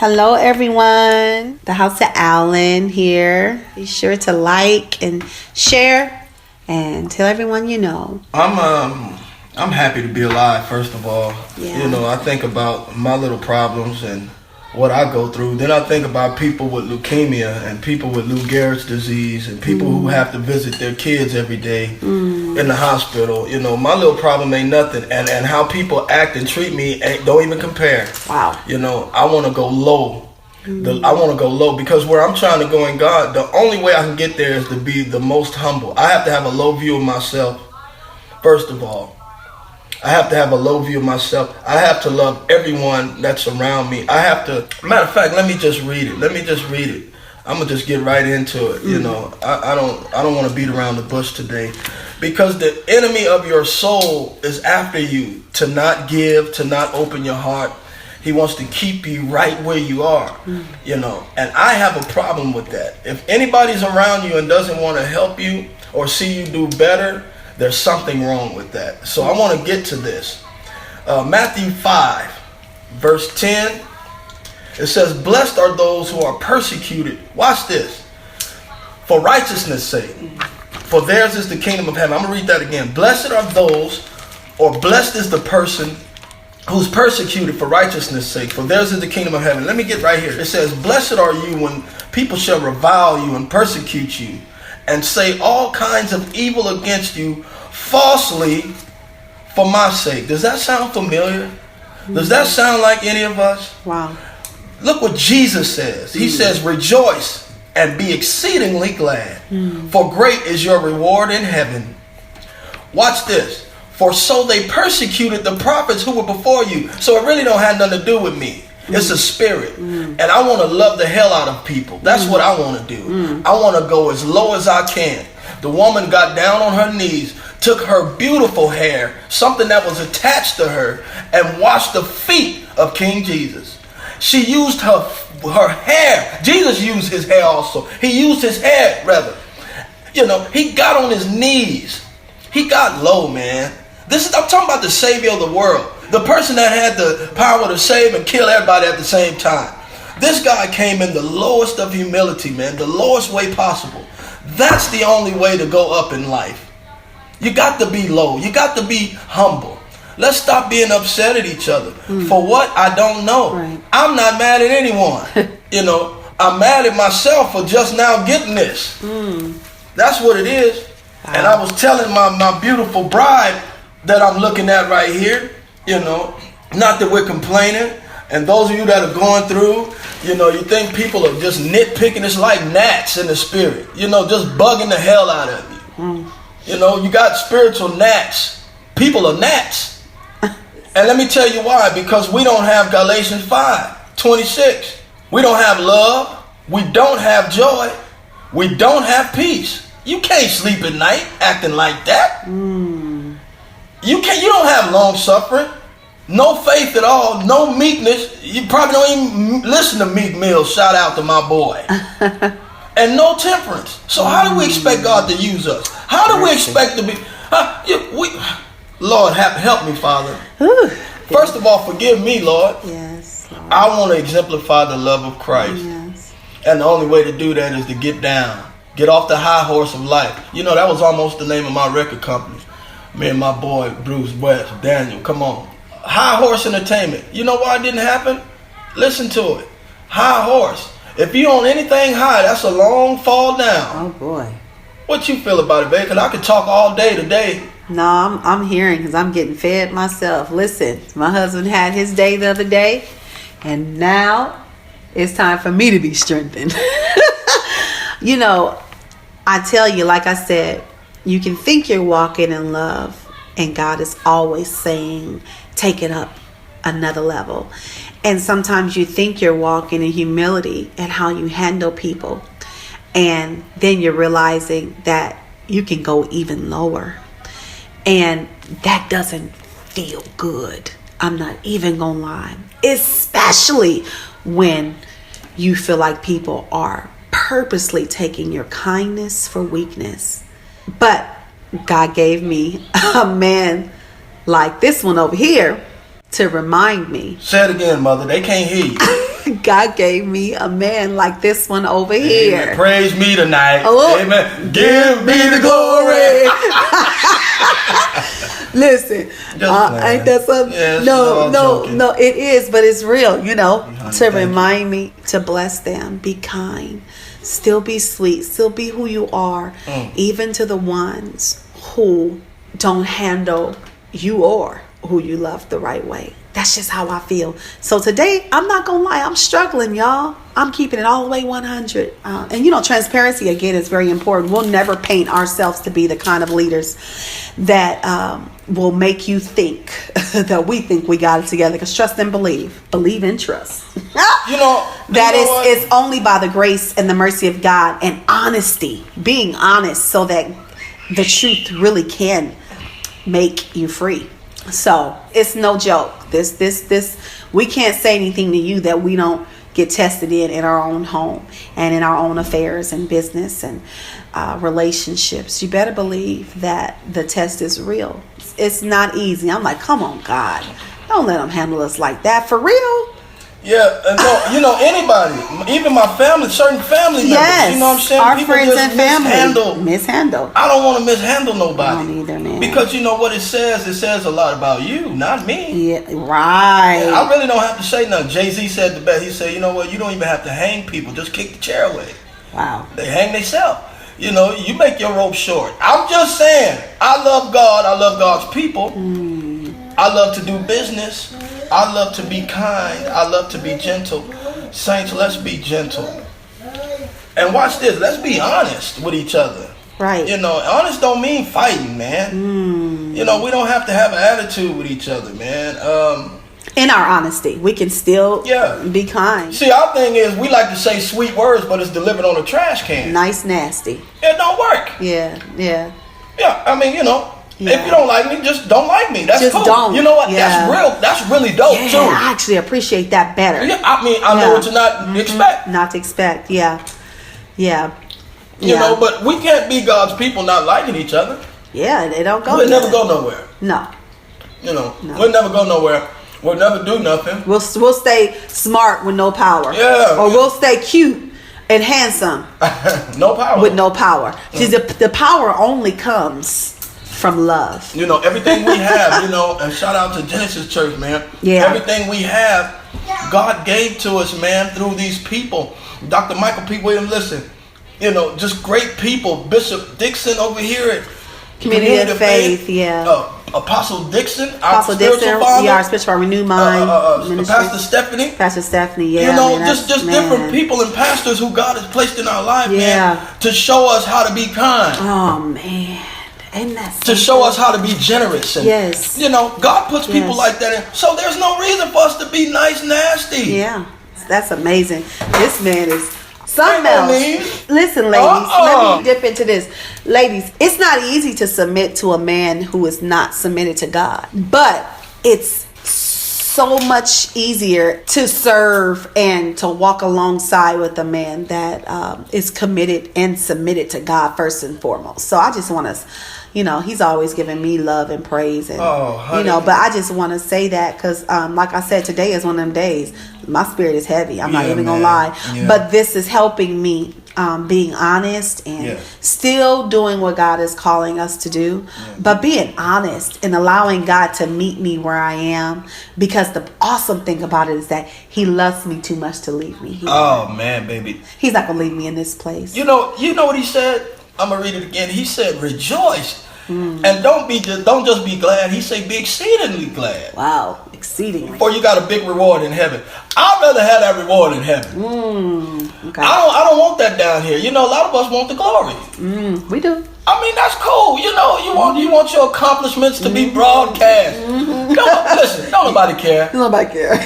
Hello everyone, the House of Allen here. Be sure to like and share and tell everyone you know. I'm happy to be alive, first of all. Yeah. You know, I think about my little problems and what I go through. Then I think about people with leukemia and people with Lou Gehrig's disease and people who have to visit their kids every day in the hospital. You know, my little problem ain't nothing. And how people act and treat me don't even compare. Wow. You know, I want to go low. I want to go low because where I'm trying to go in God, the only way I can get there is to be the most humble. I have to have a low view of myself, first of all. I have to have a low view of myself. I have to love everyone that's around me. I have to, matter of fact, let me just read it. I'm going to just get right into it. You know, I don't want to beat around the bush today, because the enemy of your soul is after you to not give, to not open your heart. He wants to keep you right where you are, you know, and I have a problem with that. If anybody's around you and doesn't want to help you or see you do better, there's something wrong with that. So I want to get to this. Matthew 5, verse 10. It says, blessed are those who are persecuted. Watch this. For righteousness' sake. For theirs is the kingdom of heaven. I'm going to read that again. Blessed are those, or blessed is the person who's persecuted for righteousness' sake. For theirs is the kingdom of heaven. Let me get right here. It says, blessed are you when people shall revile you and persecute you, and say all kinds of evil against you falsely for my sake. Does that sound familiar? Does that sound like any of us? Wow. Look what Jesus says. He says, rejoice and be exceedingly glad, for great is your reward in heaven. Watch this. For so they persecuted the prophets who were before you. So it really don't have nothing to do with me. It's a spirit. And I want to love the hell out of people. That's what I want to do. I want to go as low as I can. The woman got down on her knees, took her beautiful hair, something that was attached to her, and washed the feet of King Jesus. She used her hair. Jesus used his hair also. He used his hair, rather. You know, he got on his knees. He got low, man. I'm talking about the Savior of the world. The person that had the power to save and kill everybody at the same time. This guy came in the lowest of humility, man. The lowest way possible. That's the only way to go up in life. You got to be low. You got to be humble. Let's stop being upset at each other. For what? I don't know. Right. I'm not mad at anyone. You know, I'm mad at myself for just now getting this. That's what it is. Wow. And I was telling my beautiful bride that I'm looking at right here, you know, not that we're complaining. And those of you that are going through, you know, you think people are just nitpicking. It's like gnats in the spirit, you know, just bugging the hell out of you. You know, you got spiritual gnats. People are gnats. And let me tell you why. Because we don't have Galatians 5:26. We don't have love. We don't have joy. We don't have peace. You can't sleep at night acting like that. You don't have long suffering, no faith at all, no meekness. You probably don't even listen to Meek Mill. Shout out to my boy. And no temperance. So how do we expect God to use us? How do we expect to be? Lord, help me, Father. First of all, forgive me, Lord. Yes, Lord. I want to exemplify the love of Christ. Yes. And the only way to do that is to get down. Get off the high horse of life. You know, that was almost the name of my record company. Me and my boy, Bruce West, Daniel, come on. High Horse Entertainment. You know why it didn't happen? Listen to it. High horse. If you own anything high, that's a long fall down. Oh, boy. What you feel about it, babe? Because I could talk all day today. No, I'm hearing because I'm getting fed myself. Listen, my husband had his day the other day, and now it's time for me to be strengthened. You know, I tell you, like I said, you can think you're walking in love, and God is always saying, take it up another level. And sometimes you think you're walking in humility and how you handle people, and then you're realizing that you can go even lower. And that doesn't feel good. I'm not even gonna lie. Especially when you feel like people are purposely taking your kindness for weakness. But God gave me a man like this one over here to remind me. Say it again, mother. They can't hear you. God gave me a man like this one over here. Amen. Praise me tonight. Oh. Amen. Give me the glory. Listen, ain't that something? Yes, no, it is, but it's real, honey, to remind me to bless them, be kind, still be sweet, still be who you are, even to the ones who don't handle you or who you love the right way. That's just how I feel. So today, I'm not going to lie, I'm struggling, y'all. I'm keeping it all the way 100. And transparency, again, is very important. We'll never paint ourselves to be the kind of leaders that will make you think that we think we got it together. Because trust and believe. Believe and trust. It's only by the grace and the mercy of God and honesty. Being honest so that the truth really can make you free. So it's no joke. This we can't say anything to you that we don't get tested in our own home and in our own affairs and business and relationships. You better believe that the test is real. It's not easy. I'm like, come on, God, don't let them handle us like that. For real. Yeah, no, anybody, even my family, certain family members, yes, you know what I'm saying? Our people friends just and family mishandle. I don't want to mishandle nobody. I don't either, man. Because you know what it says? It says a lot about you, not me. Yeah, right. I really don't have to say nothing. Jay-Z said the best. He said, you know what? You don't even have to hang people. Just kick the chair away. Wow. They hang themselves. You make your rope short. I'm just saying, I love God. I love God's people. I love to do business. I love to be kind. I love to be gentle. Saints, let's be gentle. And watch this. Let's be honest with each other. Right. Honest don't mean fighting, man. We don't have to have an attitude with each other, man. In our honesty, we can still be kind. See, our thing is we like to say sweet words, but it's delivered on a trash can. Nice, nasty. It don't work. Yeah. Yeah, I mean, if you don't like me, just don't like me. That's just cool. Don't. You know what? Yeah. That's real. That's really dope too. I actually appreciate that better. Yeah, I mean, I know what to not expect. Not to expect. Yeah. But we can't be God's people not liking each other. Yeah, they don't go. We'll never go nowhere. No. We'll never go nowhere. We'll never do nothing. We'll stay smart with no power. Yeah. Or we'll stay cute and handsome. No power. With no power. See, the power only comes from love. Everything we have, and shout out to Genesis Church, man. Yeah. Everything we have, God gave to us, man, through these people. Dr. Michael P. Williams, listen, just great people. Bishop Dixon over here at Community of Faith, yeah. Apostle Dixon, Apostle Dixon, our spiritual renewed mind. Pastor Stephanie. Pastor Stephanie, yeah. Just different people and pastors who God has placed in our life, man, to show us how to be kind. Oh, man. And to show us how to be generous. And, yes. God puts people like that in. So there's no reason for us to be nice, nasty. Yeah. That's amazing. This man is something else. Listen, ladies, let me dip into this. Ladies, it's not easy to submit to a man who is not submitted to God. But it's so much easier to serve and to walk alongside with a man that is committed and submitted to God first and foremost. So I just want to, he's always giving me love and praise, and but I just want to say that because, like I said, today is one of them days. My spirit is heavy. I'm not even gonna lie, but this is helping me. Being honest and still doing what God is calling us to do, but being honest and allowing God to meet me where I am, because the awesome thing about it is that He loves me too much to leave me here. Oh man, baby, He's not gonna leave me in this place. You know what He said? I'm gonna read it again. He said, "Rejoice, and don't just be glad." He said, "Be exceedingly glad." Wow, exceedingly. For you got a big reward in heaven. I'd rather have that reward in heaven. Okay. I don't want that down here. A lot of us want the glory. We do. I mean, that's cool. You want your accomplishments to be broadcast. Listen, don't nobody care. Nobody care.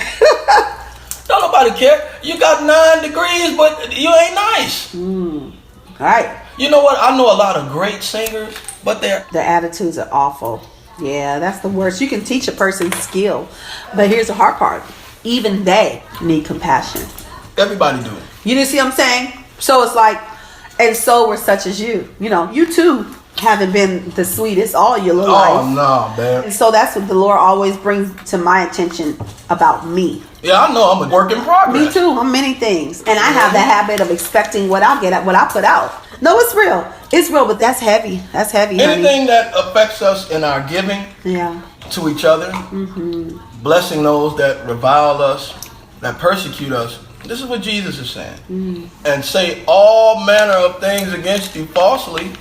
Don't nobody care. You got 9 degrees, but you ain't nice. All right. You know what? I know a lot of great singers, but their attitudes are awful. Yeah, that's the worst. You can teach a person's skill, but here's the hard part. Even they need compassion. Everybody do. You see what I'm saying? So it's like, and so we're such as you. You too haven't been the sweetest all your little life. Oh, no, man. And so that's what the Lord always brings to my attention about me. Yeah, I know. I'm a work in progress. Me too. I'm many things, and I have that habit of expecting what I'll get at, what I put out. No, it's real. It's real, but that's heavy. That's heavy. Anything that affects us in our giving Yeah. to each other, blessing those that revile us, that persecute us. This is what Jesus is saying. And say all manner of things against you falsely.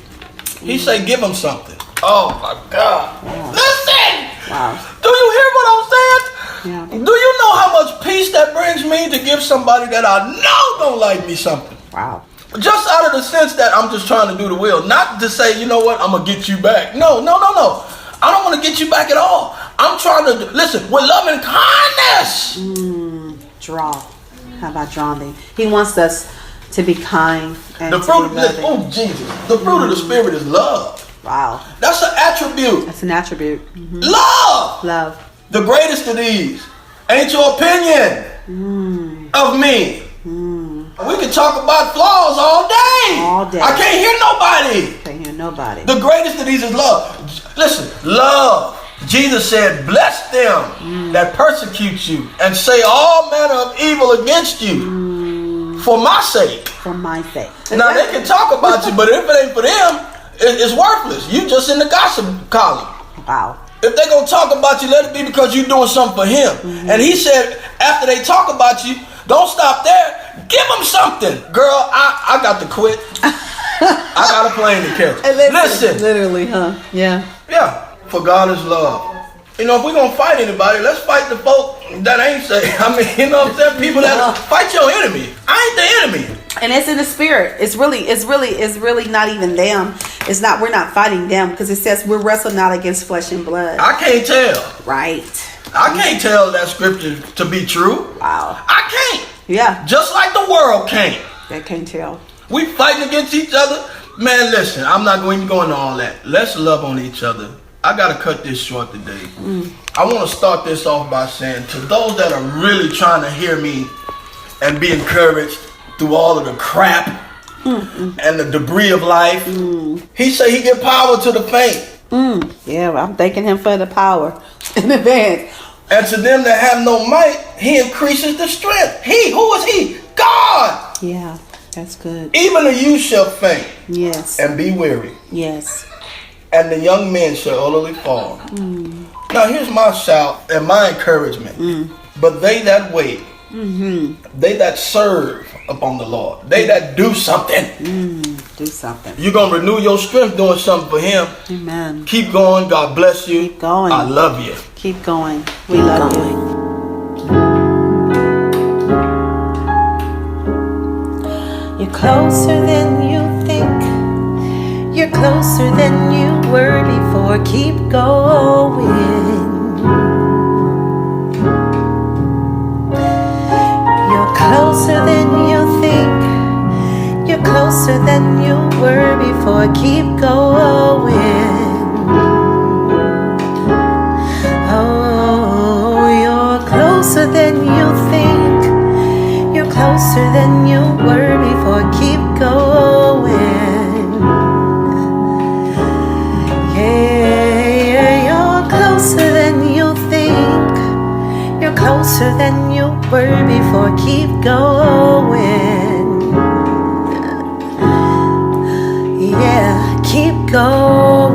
He say, give them something. Oh my God. Wow. Listen. Wow. Do you hear what I'm saying? Yeah. Do you know how much peace that brings me to give somebody that I know don't like me something? Wow. Just out of the sense that I'm just trying to do the will. Not to say, you know what, I'm going to get you back. No. I don't want to get you back at all. I'm trying to, listen, with love and kindness. Draw. How about drawing? He wants us to be kind and The to fruit, be loving. oh Jesus, the fruit of the Spirit is love. Wow. That's an attribute. That's an attribute. Love. Love. The greatest of these ain't your opinion of me. We can talk about flaws all day. All day. I can't hear nobody. Can't hear nobody. The greatest of these is love. Listen, love. Jesus said, bless them that persecute you and say all manner of evil against you for my sake. For my sake. Now, they can talk about you, but if it ain't for them, it's worthless. You just in the gossip column. Wow. If they're going to talk about you, let it be because you're doing something for him. And he said, after they talk about you, don't stop there. Give them something. Girl, I got to quit. I got a plane to catch. Listen. Literally, huh? Yeah. Yeah. For God is love. You know, if we're going to fight anybody, let's fight the folk that ain't saved. I mean, you know what I'm saying? People that fight your enemy. I ain't the enemy. And it's in the spirit. It's really not even them. It's not, we're not fighting them because it says we're wrestling not against flesh and blood. I can't tell. Right. I can't tell that scripture to be true. Wow. I can't. Yeah. Just like the world can't. They can't tell. We fighting against each other. Man, listen, I'm not going to go into all that. Let's love on each other. I got to cut this short today. I want to start this off by saying to those that are really trying to hear me and be encouraged through all of the crap and the debris of life, he say he give power to the faint. Yeah, I'm thanking him for the power in advance. And to them that have no might, he increases the strength. He, who is he? God. Yeah, that's good. Even the youth shall faint Yes. and be weary, Yes. and the young men shall utterly fall. Now here's my shout and my encouragement. But they that wait, they that serve upon the Lord, they that do something. Do something. You're going to renew your strength doing something for him. Amen. Keep going. God bless you. Keep going. I love you. Keep going. We love you. You're closer than you think. You're closer than you were before. Keep going. You're closer than you think. You're closer than you were before. Keep going. Oh, you're closer than you think. You're closer than you were before. Keep going. Yeah, you're closer than you think. You're closer than you were before. Keep going. Yeah, keep going.